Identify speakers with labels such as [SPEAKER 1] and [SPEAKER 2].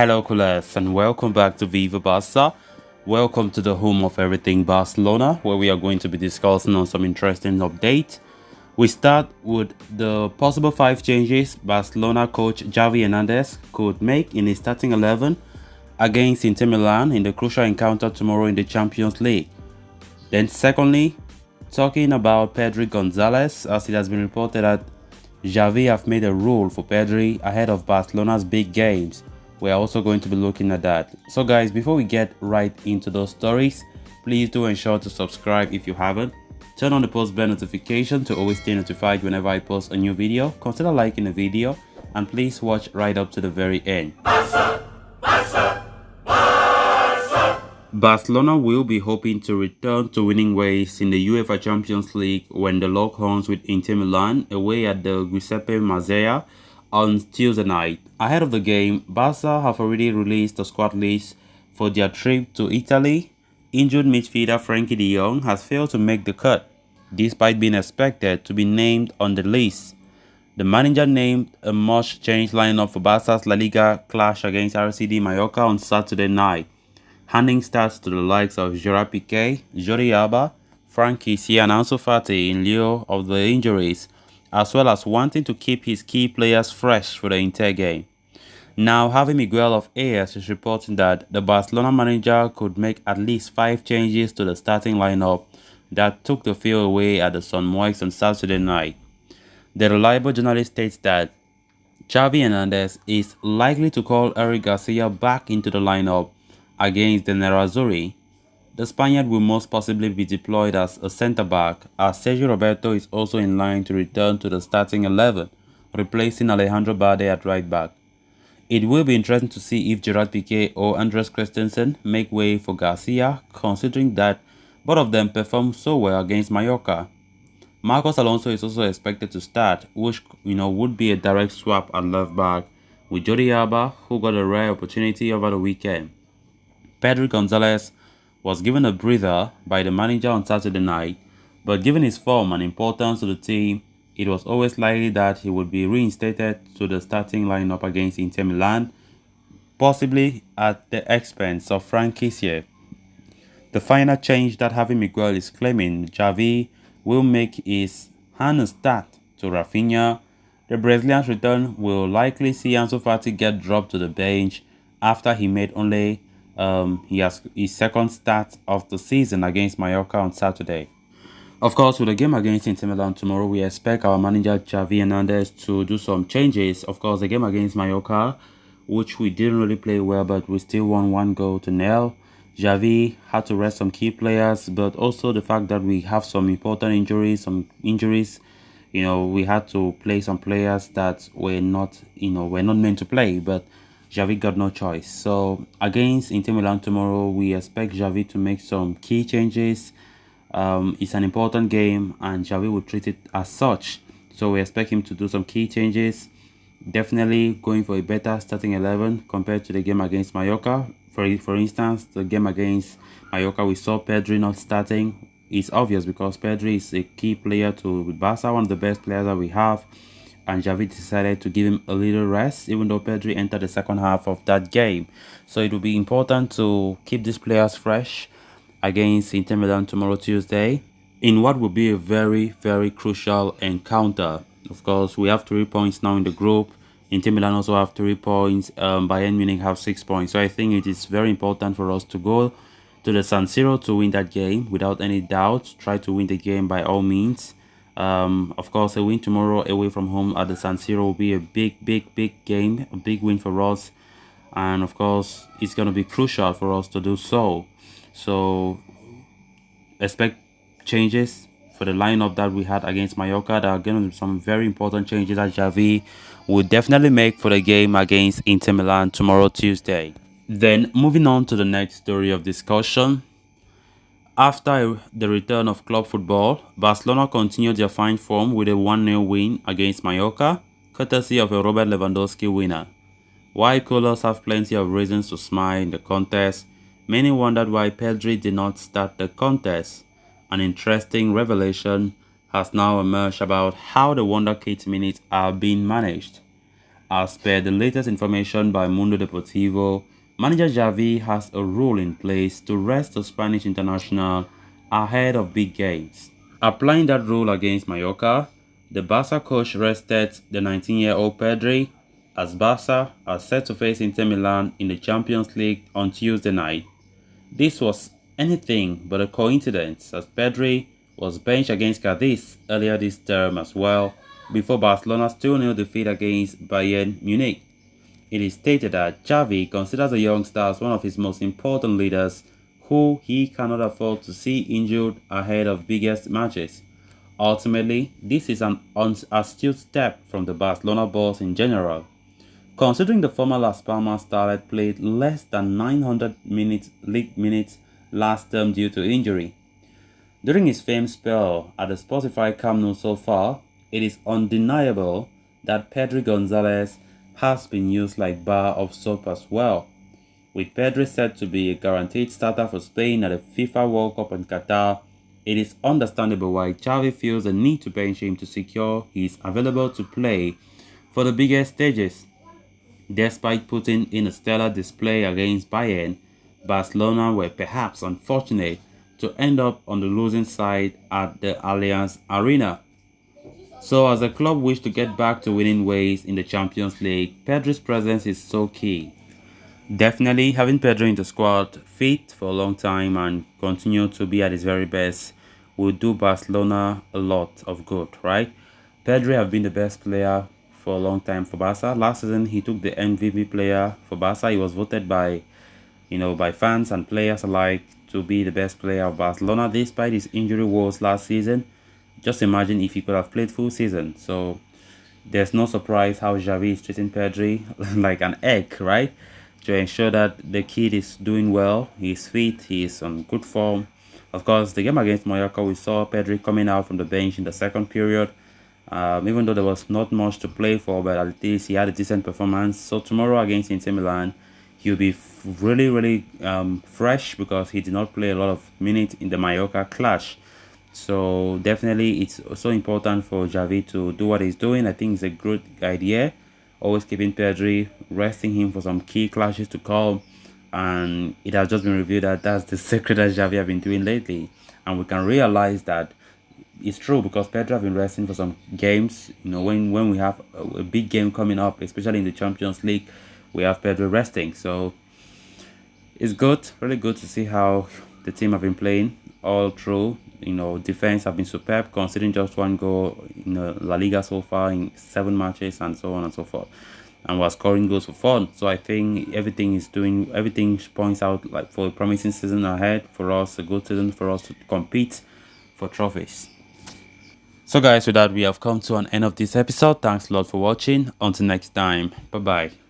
[SPEAKER 1] Hello, Coolers, and welcome back to Viva Barca. Welcome to the home of everything Barcelona, where we are going to be discussing on some interesting updates. We start with the possible 5 changes Barcelona coach Xavi Hernandez could make in his starting 11 against Inter Milan in the crucial encounter tomorrow in the Champions League. Then secondly, talking about Pedro Gonzalez, as it has been reported that Xavi have made a rule for Pedro ahead of Barcelona's big games. We're also going to be looking at that. So guys, before we get right into those stories, please do ensure to subscribe if you haven't. Turn on the post bell notification to always stay notified whenever I post a new video. Consider liking the video and please watch right up to the very end. Barcelona will be hoping to return to winning ways in the UEFA Champions League when the lock horns with Inter Milan away at the Giuseppe Meazza on Tuesday night. Ahead of the game, Barca have already released the squad list for their trip to Italy. Injured midfielder Frenkie de Jong has failed to make the cut, despite being expected to be named on the list. The manager named a much-changed lineup for Barca's La Liga clash against RCD Mallorca on Saturday night, handing starts to the likes of Gerard Piqué, Jordi Alba, Frankie and Ansu Fati in lieu of the injuries, as well as wanting to keep his key players fresh for the Inter game. Now, Javi Miguel of AS is reporting that the Barcelona manager could make at least 5 changes to the starting lineup that took the field away at the San Moix on Saturday night. The reliable journalist states that Xavi Hernandez is likely to call Eric Garcia back into the lineup against the Nerazzurri. The Spaniard will most possibly be deployed as a centre-back, as Sergio Roberto is also in line to return to the starting 11, replacing Alejandro Balde at right-back. It will be interesting to see if Gerard Piqué or Andres Christensen make way for Garcia, considering that both of them performed so well against Mallorca. Marcos Alonso is also expected to start, which would be a direct swap at left-back, with Jordi Alba, who got a rare opportunity over the weekend. Pedro Gonzalez was given a breather by the manager on Saturday night, but given his form and importance to the team, it was always likely that he would be reinstated to the starting lineup against Inter Milan, possibly at the expense of Frankie Kessié. The final change that Javi Miguel is claiming Xavi will make is hand a start to Rafinha. The Brazilian's return will likely see Ansu Fati get dropped to the bench after he made only his second start of the season against Mallorca on Saturday. Of course, with the game against Inter Milan tomorrow, we expect our manager Xavi Hernandez to do some changes. Of course, the game against Mallorca, which we didn't really play well, but we still won 1-0. Xavi had to rest some key players, but also the fact that we have some important injuries, we had to play some players that were not meant to play, but Xavi got no choice. So against Inter Milan tomorrow, we expect Xavi to make some key changes. It's an important game and Xavi will treat it as such. So we expect him to do some key changes. Definitely going for a better starting 11 compared to the game against Mallorca. For instance, the game against Mallorca, we saw Pedro not starting. It's obvious because Pedro is a key player to Barca, one of the best players that we have. And Xavi decided to give him a little rest, even though Pedro entered the second half of that game. So it will be important to keep these players fresh against Inter Milan tomorrow, Tuesday, in what will be a very, very crucial encounter. Of course, we have 3 points now in the group. Inter Milan also have 3 points. Bayern Munich have 6 points. So I think it is very important for us to go to the San Siro to win that game without any doubt. Try to win the game by all means. Of course, a win tomorrow away from home at the San Siro will be a big game, a big win for us. And of course, it's going to be crucial for us to do so. So expect changes for the lineup that we had against Mallorca. There are going to be some very important changes that Xavi will definitely make for the game against Inter Milan tomorrow, Tuesday. Then moving on to the next story of discussion. After the return of club football, Barcelona continued their fine form with a 1-0 win against Mallorca, courtesy of a Robert Lewandowski winner. While Coolers have plenty of reasons to smile in the contest, many wondered why Pedro did not start the contest. An interesting revelation has now emerged about how the Wonder Kid minutes are being managed. As per the latest information by Mundo Deportivo, manager Xavi has a rule in place to rest the Spanish international ahead of big games. Applying that rule against Mallorca, the Barca coach rested the 19-year-old Pedro as Barca are set to face Inter Milan in the Champions League on Tuesday night. This was anything but a coincidence, as Pedro was benched against Cadiz earlier this term as well, before Barcelona's 2-0 defeat against Bayern Munich. It is stated that Xavi considers the young star as one of his most important leaders who he cannot afford to see injured ahead of biggest matches. Ultimately, this is an astute step from the Barcelona boss in general, considering the former Las Palmas starlet played less than 900 league minutes last term due to injury. During his famed spell at the Spotify Camp Nou so far, it is undeniable that Pedro Gonzalez has been used like bar of soap as well. With Pedro set to be a guaranteed starter for Spain at the FIFA World Cup in Qatar, it is understandable why Xavi feels the need to bench him to secure he is available to play for the biggest stages. Despite putting in a stellar display against Bayern, Barcelona were perhaps unfortunate to end up on the losing side at the Allianz Arena. So as the club wish to get back to winning ways in the Champions League, Pedro's presence is so key. Definitely having Pedro in the squad fit for a long time and continue to be at his very best will do Barcelona a lot of good, right? Pedro have been the best player for a long time for Barca. Last season he took the MVP player for Barca. He was voted by fans and players alike to be the best player of Barcelona despite his injury woes last season. Just imagine if he could have played full season. So there's no surprise how Xavi is treating Pedro like an egg, right? To ensure that the kid is doing well, he's fit, he's on good form. Of course, the game against Mallorca, we saw Pedro coming out from the bench in the second period. Even though there was not much to play for, but at least he had a decent performance. So tomorrow against Inter Milan, he'll be really fresh because he did not play a lot of minutes in the Mallorca clash. So definitely it's so important for Xavi to do what he's doing. I think it's a good idea. Always keeping Pedro, resting him for some key clashes to come. And it has just been revealed that that's the secret that Xavi have been doing lately. And we can realize that it's true because Pedro have been resting for some games. When we have a big game coming up, especially in the Champions League, we have Pedro resting. So it's good, really good to see how the team have been playing all through. Defense have been superb, considering just one goal in La Liga so far in 7 matches and so on and so forth. And we're scoring goals for fun. So I think everything points out like for a promising season ahead for us, a good season for us to compete for trophies. So guys, with that we have come to an end of this episode. Thanks a lot for watching. Until next time, bye bye.